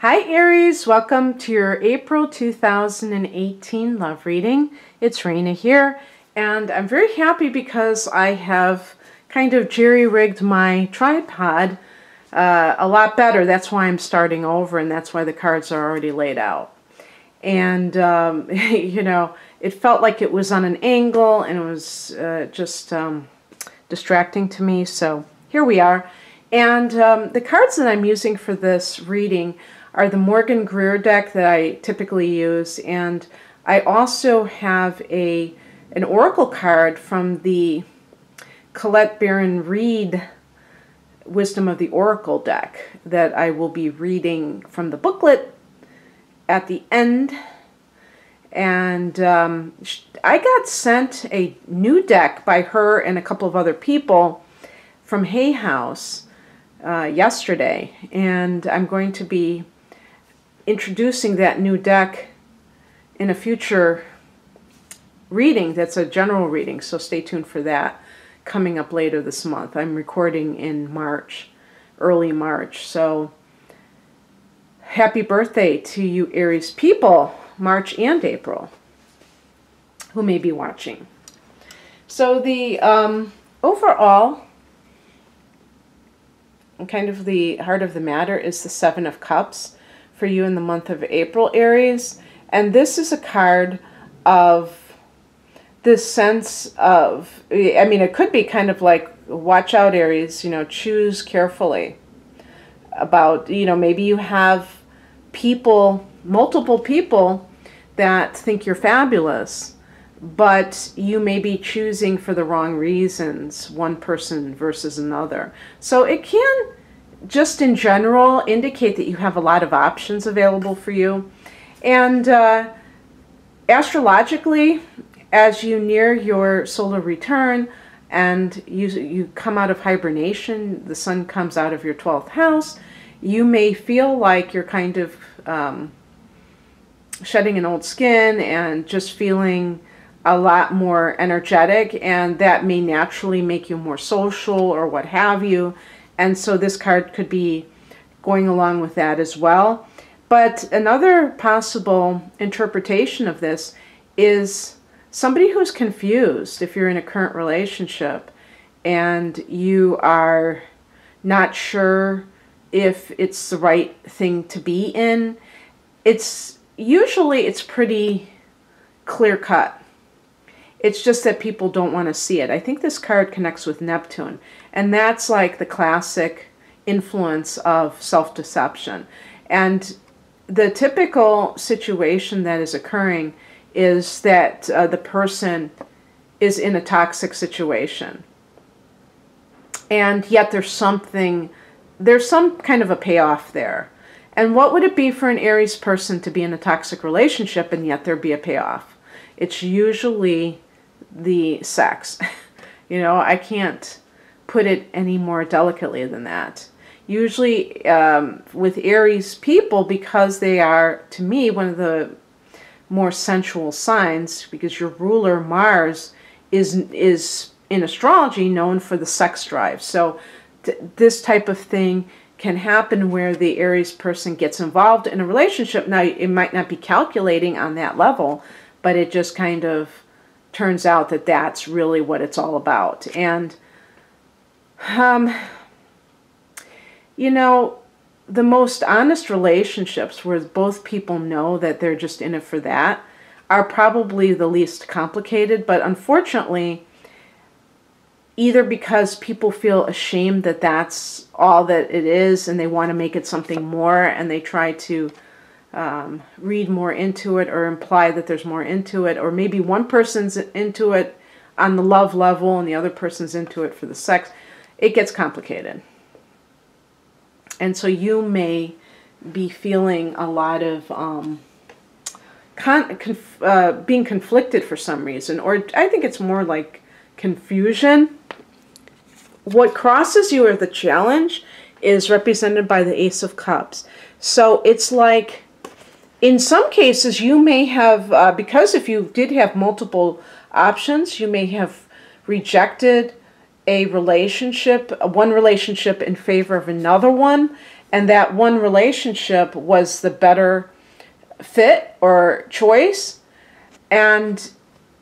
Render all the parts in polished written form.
Hi Aries, welcome to your April 2018 love reading. It's Raina here, and I'm very happy because I have kind of jerry-rigged my tripod a lot better. That's why I'm starting over, and that's why the cards are already laid out. And, you know, it felt like it was on an angle, and it was just distracting to me, so here we are. And the cards that I'm using for this reading are the Morgan Greer deck that I typically use, and I also have an oracle card from the Colette Baron Reed Wisdom of the Oracle deck that I will be reading from the booklet at the end. And I got sent a new deck by her and a couple of other people from Hay House yesterday, and I'm going to be introducing that new deck in a future reading that's a general reading, so stay tuned for that coming up later this month. I'm recording in March, early March, so happy birthday to you Aries people, March and April, who may be watching. So the overall, kind of the heart of the matter is the Seven of Cups for you in the month of April, Aries. And this is a card of this sense of, I mean, it could be kind of like, watch out, Aries, you know, choose carefully about, you know, maybe you have people, multiple people that think you're fabulous, but you may be choosing for the wrong reasons, one person versus another. So it can, just in general, indicate that you have a lot of options available for you. And astrologically, as you near your solar return and you come out of hibernation, the sun comes out of your 12th house, you may feel like you're kind of shedding an old skin and just feeling a lot more energetic, and that may naturally make you more social or what have you. And so this card could be going along with that as well. But another possible interpretation of this is somebody who's confused. If you're in a current relationship and you are not sure if it's the right thing to be in, it's pretty clear cut. It's just that people don't want to see it. I think this card connects with Neptune, and that's like the classic influence of self-deception. And the typical situation that is occurring is that the person is in a toxic situation, and yet there's some kind of a payoff there. And what would it be for an Aries person to be in a toxic relationship and yet there be a payoff? It's usually the sex. You know, I can't put it any more delicately than that. Usually with Aries people, because they are, to me, one of the more sensual signs, because your ruler Mars is in astrology known for the sex drive. So this type of thing can happen where the Aries person gets involved in a relationship. Now, it might not be calculating on that level, but it just kind of turns out that that's really what it's all about. And, you know, the most honest relationships where both people know that they're just in it for that are probably the least complicated. But unfortunately, either because people feel ashamed that that's all that it is and they want to make it something more, and they try to read more into it or imply that there's more into it, or maybe one person's into it on the love level and the other person's into it for the sex, it gets complicated. And so you may be feeling a lot of being conflicted for some reason, or I think it's more like confusion. What crosses you or the challenge is represented by the Ace of Cups. So it's like, in some cases, you may have, because if you did have multiple options, you may have rejected a relationship, one relationship in favor of another one, and that one relationship was the better fit or choice, and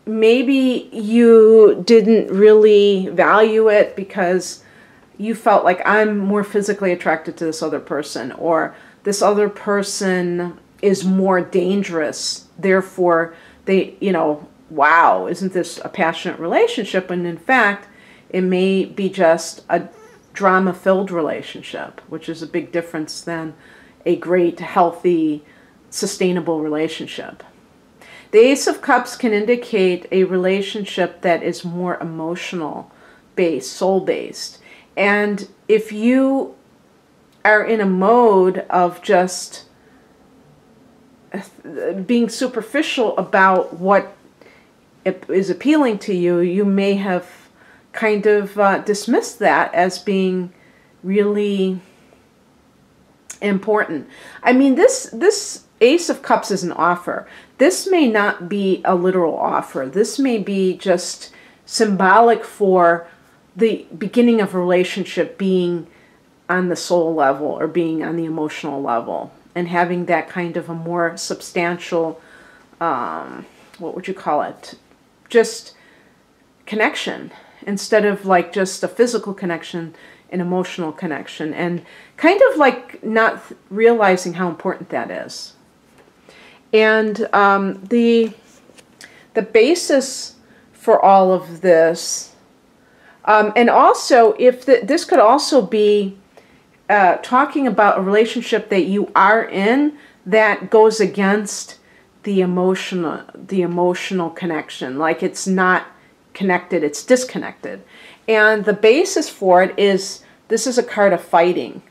maybe you didn't really value it because you felt like, I'm more physically attracted to this other person, or this other person is more dangerous, therefore they, wow, isn't this a passionate relationship? And in fact, it may be just a drama-filled relationship, which is a big difference than a great, healthy, sustainable relationship. The Ace of Cups can indicate a relationship that is more emotional-based, soul-based. And if you are in a mode of just being superficial about what is appealing to you, you may have kind of dismissed that as being really important. I mean, this Ace of Cups is an offer. This may not be a literal offer. This may be just symbolic for the beginning of a relationship being on the soul level or being on the emotional level, and having that kind of a more substantial, what would you call it? Just connection, instead of like just a physical connection, an emotional connection, and kind of like not realizing how important that is. And the basis for all of this, and also if this could also be talking about a relationship that you are in that goes against the emotional connection, like it's not connected, it's disconnected. And the basis for it is, this is a card of fighting.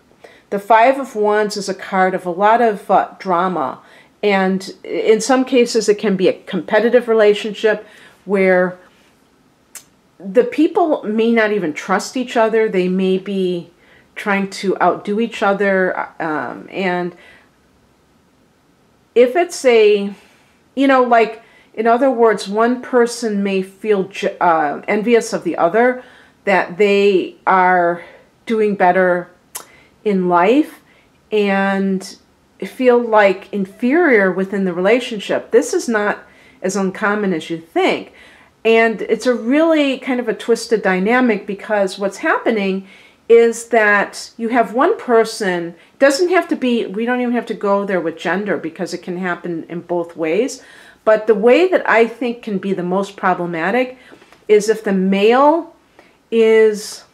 The Five of Wands is a card of a lot of drama, and in some cases it can be a competitive relationship where the people may not even trust each other. They may be trying to outdo each other, and if it's a, like, in other words, one person may feel envious of the other, that they are doing better in life, and feel like inferior within the relationship. This is not as uncommon as you think. And it's a really kind of a twisted dynamic, because what's happening is that you have one person, doesn't have to be, we don't even have to go there with gender, because it can happen in both ways. But the way that I think can be the most problematic is if the male is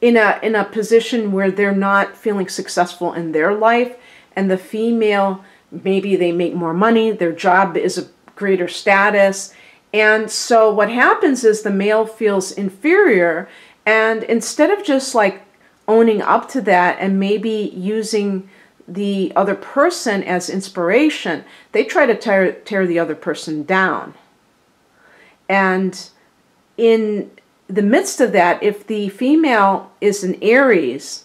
in a position where they're not feeling successful in their life, and the female, maybe they make more money, their job is a greater status, and so what happens is the male feels inferior, and instead of just like owning up to that and maybe using the other person as inspiration, they try to tear the other person down. And in the midst of that, if the female is an Aries,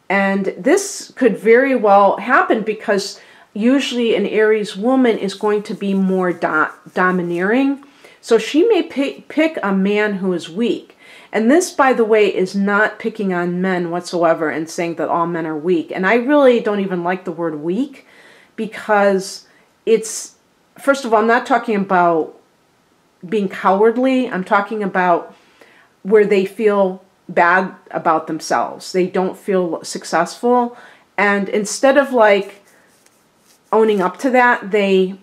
and this could very well happen because usually an Aries woman is going to be more domineering, so she may pick a man who is weak. And this, by the way, is not picking on men whatsoever and saying that all men are weak. And I really don't even like the word weak, because it's, first of all, I'm not talking about being cowardly. I'm talking about where they feel bad about themselves. They don't feel successful. And instead of like owning up to that, they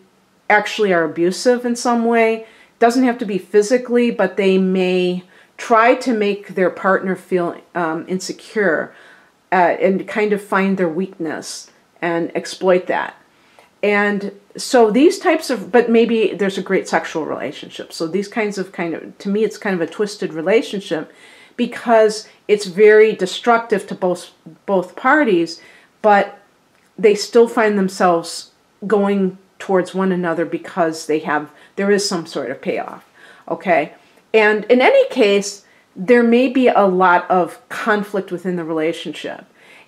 actually are abusive in some way. Doesn't have to be physically, but they may try to make their partner feel insecure, and kind of find their weakness and exploit that. And so these types of, but maybe there's a great sexual relationship. So these kinds of, to me, it's kind of a twisted relationship, because it's very destructive to both parties, but they still find themselves going towards one another because there is some sort of payoff. Okay. And in any case, there may be a lot of conflict within the relationship,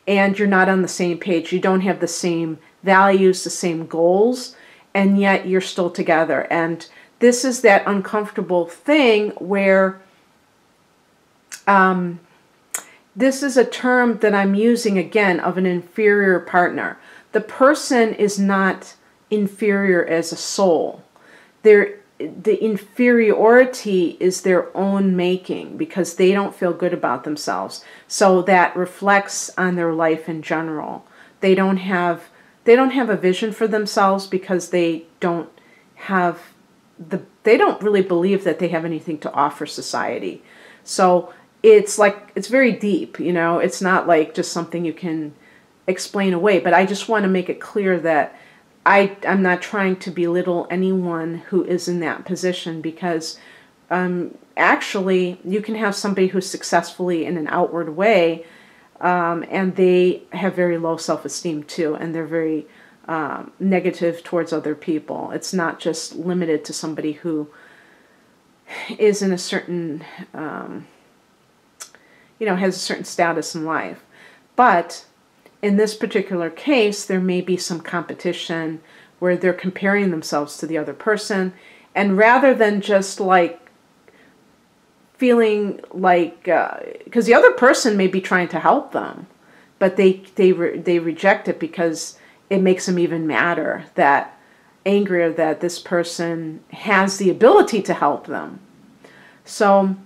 and you're not on the same page. You don't have the same values, the same goals, and yet you're still together. And this is that uncomfortable thing where this is a term that I'm using again of an inferior partner. The person is not inferior as a soul. The inferiority is their own making because they don't feel good about themselves. So that reflects on their life in general. They don't have a vision for themselves because they don't really believe that they have anything to offer society. So it's very deep, you know. It's not like just something you can explain away, but I just want to make it clear that I'm not trying to belittle anyone who is in that position, because actually you can have somebody who's successfully in an outward way, and they have very low self-esteem too, and they're very negative towards other people. It's not just limited to somebody who is in a certain, has a certain status in life. But in this particular case, there may be some competition where they're comparing themselves to the other person, and rather than just like feeling like, because the other person may be trying to help them, but they reject it because it makes them even madder, angrier that this person has the ability to help them. So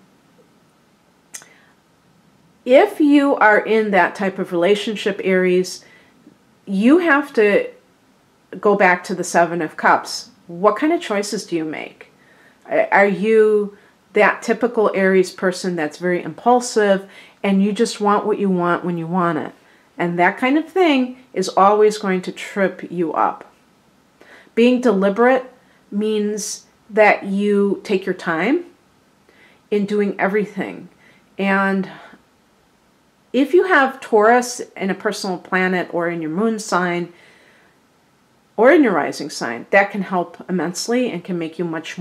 if you are in that type of relationship, Aries, you have to go back to the Seven of Cups. What kind of choices do you make? Are you that typical Aries person that's very impulsive and you just want what you want when you want it? And that kind of thing is always going to trip you up. Being deliberate means that you take your time in doing everything. And if you have Taurus in a personal planet or in your moon sign or in your rising sign, that can help immensely and can make you much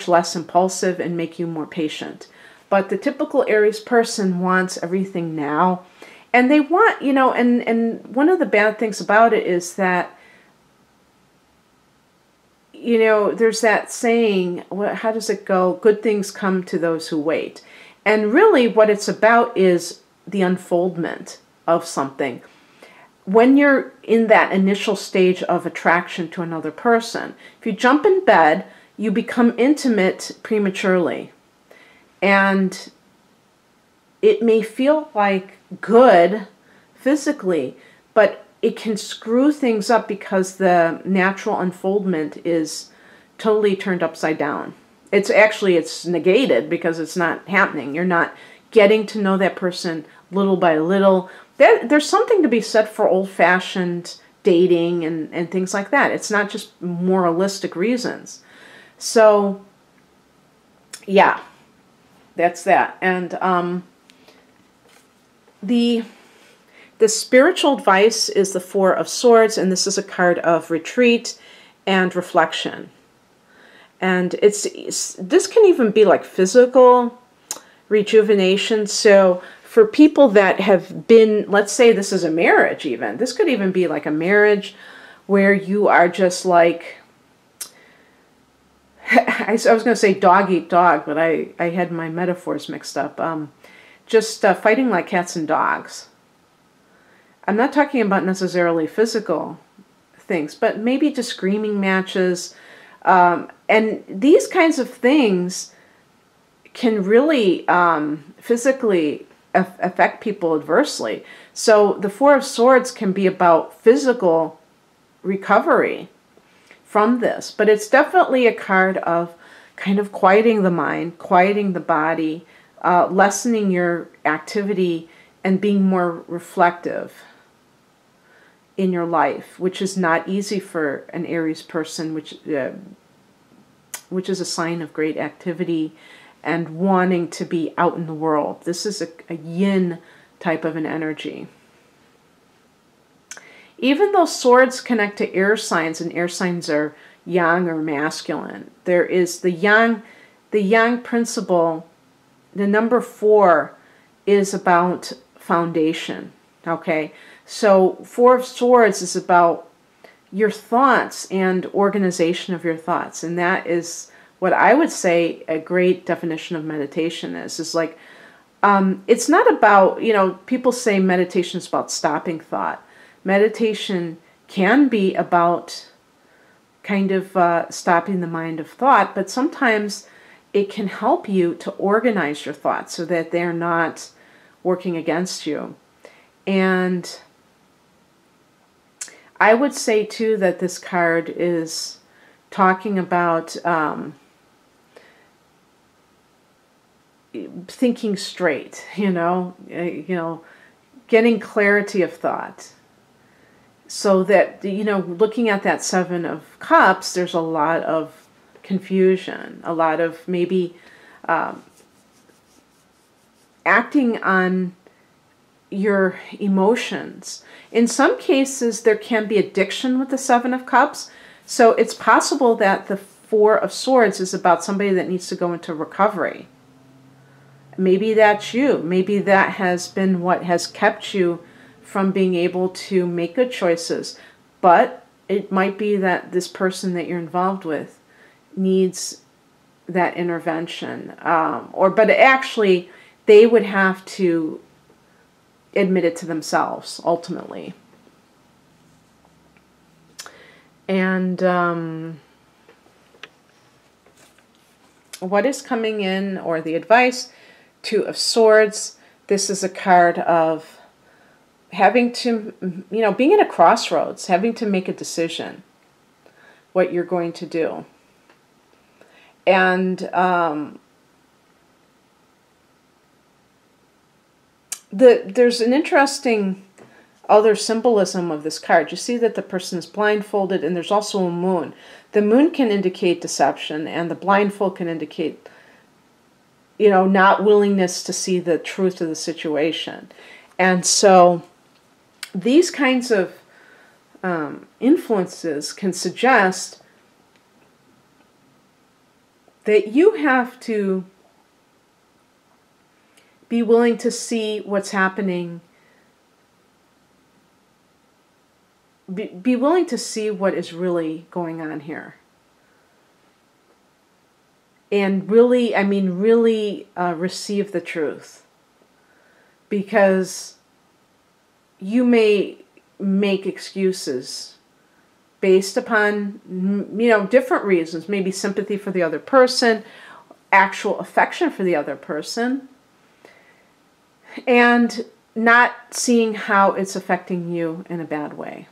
less impulsive and make you more patient. But the typical Aries person wants everything now. And they want, and one of the bad things about it is that, there's that saying, how does it go? Good things come to those who wait. And really what it's about is the unfoldment of something. When you're in that initial stage of attraction to another person, if you jump in bed, you become intimate prematurely. And it may feel like good physically, but it can screw things up because the natural unfoldment is totally turned upside down. It's negated because it's not happening. You're not getting to know that person little by little. There's something to be said for old-fashioned dating and things like that. It's not just moralistic reasons. So, yeah, that's that. And the spiritual advice is the Four of Swords, and this is a card of retreat and reflection. And this can even be like physical rejuvenation. So for people that have been, let's say this is a marriage even, this could even be like a marriage where you are just like, I was going to say dog eat dog, but I had my metaphors mixed up. Just fighting like cats and dogs. I'm not talking about necessarily physical things, but maybe just screaming matches. And these kinds of things can really physically affect people adversely. So the Four of Swords can be about physical recovery from this. But it's definitely a card of kind of quieting the mind, quieting the body, lessening your activity, and being more reflective in your life, which is not easy for an Aries person, which is a sign of great activity and wanting to be out in the world. This is a yin type of an energy. Even though swords connect to air signs, and air signs are yang or masculine, there is the yang principle. The number 4 is about foundation. Okay, so Four of Swords is about your thoughts and organization of your thoughts, and that is what I would say a great definition of meditation is like It's not about, people say meditation is about stopping thought. Meditation can be about kind of stopping the mind of thought, but sometimes it can help you to organize your thoughts so that they're not working against you. And I would say too that this card is talking about thinking straight, getting clarity of thought. So that, looking at that Seven of Cups, there's a lot of confusion, a lot of maybe acting on your emotions. In some cases, there can be addiction with the Seven of Cups. So it's possible that the Four of Swords is about somebody that needs to go into recovery. Maybe that's you. Maybe that has been what has kept you from being able to make good choices. But it might be that this person that you're involved with needs that intervention. But actually, they would have to admit it to themselves, ultimately. And what is coming in, or the advice? Two of Swords. This is a card of having to, being at a crossroads, having to make a decision what you're going to do. And there's an interesting other symbolism of this card. You see that the person is blindfolded, and there's also a moon. The moon can indicate deception, and the blindfold can indicate, not willingness to see the truth of the situation. And so these kinds of influences can suggest that you have to be willing to see what's happening, be willing to see what is really going on here. And really, receive the truth. Because you may make excuses based upon, different reasons. Maybe sympathy for the other person, actual affection for the other person, and not seeing how it's affecting you in a bad way.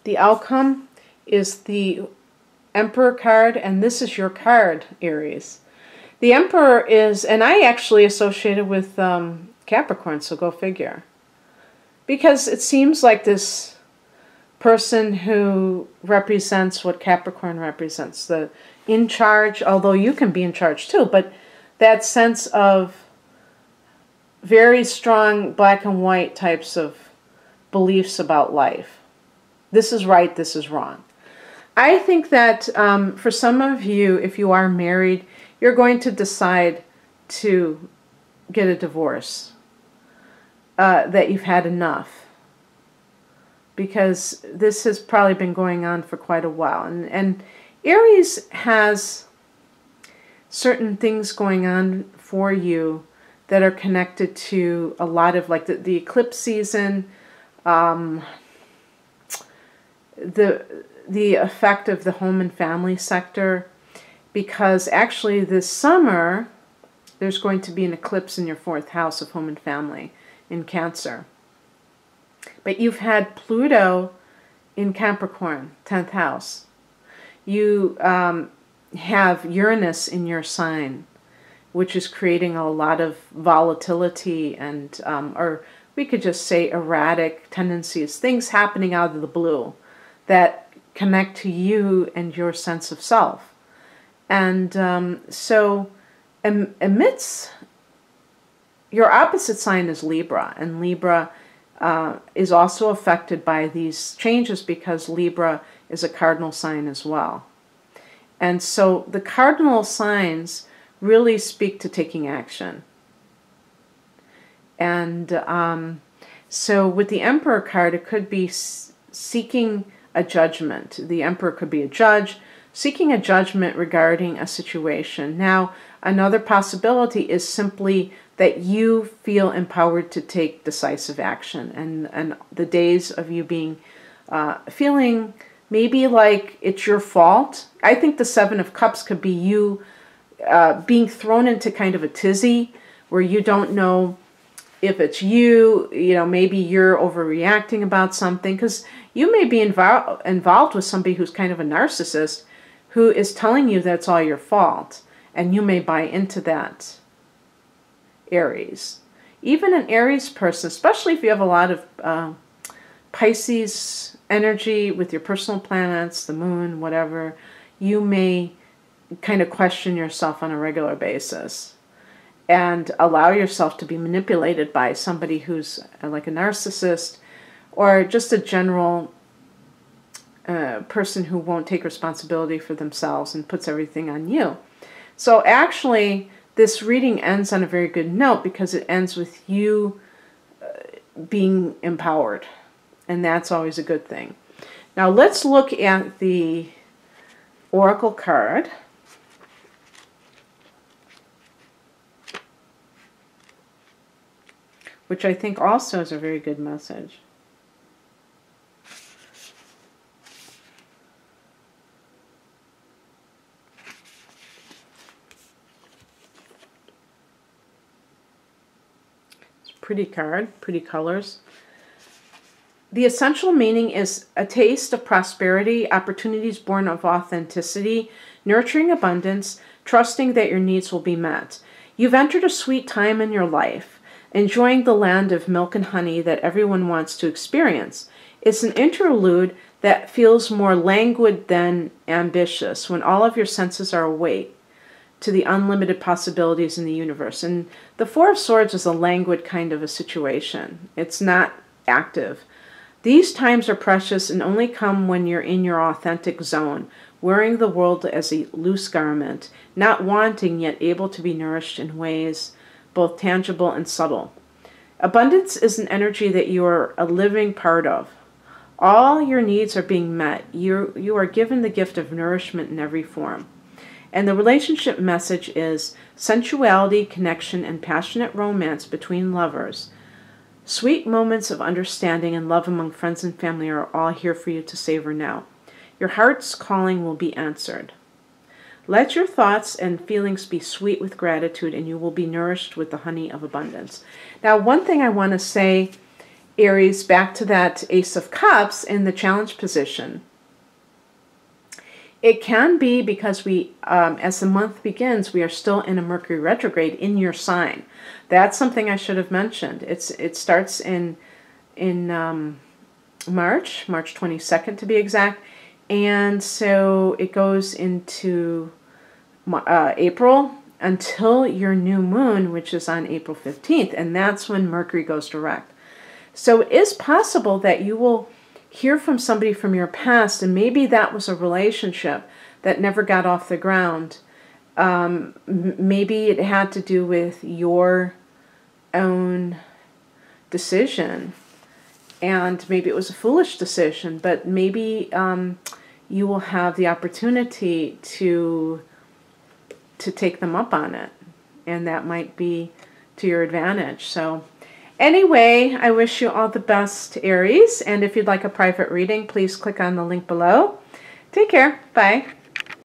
The outcome is the Emperor card, and this is your card, Aries. The Emperor is, and I actually associate it with Capricorn, so go figure. Because it seems like this person who represents what Capricorn represents, the in charge, although you can be in charge too, but that sense of very strong black and white types of beliefs about life. This is right, this is wrong. I think that for some of you, if you are married, you're going to decide to get a divorce, that you've had enough. Because this has probably been going on for quite a while. And Aries has certain things going on for you that are connected to a lot of, like, the eclipse season, the effect of the home and family sector, because actually this summer there's going to be an eclipse in your 4th house of home and family in Cancer. But you've had Pluto in Capricorn, 10th house. You have Uranus in your sign, which is creating a lot of volatility and, or we could just say erratic tendencies, things happening out of the blue that connect to you and your sense of self. And so amidst, your opposite sign is Libra, and Libra is also affected by these changes because Libra is a cardinal sign as well. And so the cardinal signs really speak to taking action. And so with the Emperor card, it could be seeking a judgment. The Emperor could be a judge, seeking a judgment regarding a situation. Now, another possibility is simply that you feel empowered to take decisive action, and the days of you being feeling maybe like it's your fault. I think the Seven of Cups could be you being thrown into kind of a tizzy where you don't know if it's you, maybe you're overreacting about something, because you may be involved with somebody who's kind of a narcissist who is telling you that's all your fault, and you may buy into that, Aries. Even an Aries person, especially if you have a lot of Pisces energy with your personal planets, the moon, whatever, you may kind of question yourself on a regular basis and allow yourself to be manipulated by somebody who's like a narcissist or just a general person who won't take responsibility for themselves and puts everything on you. So actually, this reading ends on a very good note because it ends with you being empowered. And that's always a good thing. Now let's look at the Oracle card. Which I think also is a very good message. It's a pretty card, pretty colors. The essential meaning is a taste of prosperity, opportunities born of authenticity, nurturing abundance, trusting that your needs will be met. You've entered a sweet time in your life, enjoying the land of milk and honey that everyone wants to experience. It's an interlude that feels more languid than ambitious, when all of your senses are awake to the unlimited possibilities in the universe. And the Four of Swords is a languid kind of a situation. It's not active. These times are precious and only come when you're in your authentic zone, wearing the world as a loose garment, not wanting yet able to be nourished in ways both tangible and subtle. Abundance is an energy that you are a living part of. All your needs are being met. You are given the gift of nourishment in every form. And the relationship message is sensuality, connection, and passionate romance between lovers. Sweet moments of understanding and love among friends and family are all here for you to savor now. Your heart's calling will be answered. Let your thoughts and feelings be sweet with gratitude, and you will be nourished with the honey of abundance. Now, one thing I want to say, Aries, back to that Ace of Cups in the challenge position. It can be because we, as the month begins, we are still in a Mercury retrograde in your sign. That's something I should have mentioned. It starts in March 22nd to be exact, and so it goes into April until your new moon, which is on April 15th, and that's when Mercury goes direct. So it is possible that you will hear from somebody from your past, and maybe that was a relationship that never got off the ground. Maybe it had to do with your own decision, and maybe it was a foolish decision, but maybe you will have the opportunity to take them up on it, and that might be to your advantage. So anyway, I wish you all the best, Aries, and if you'd like a private reading, please click on the link below. Take care. Bye.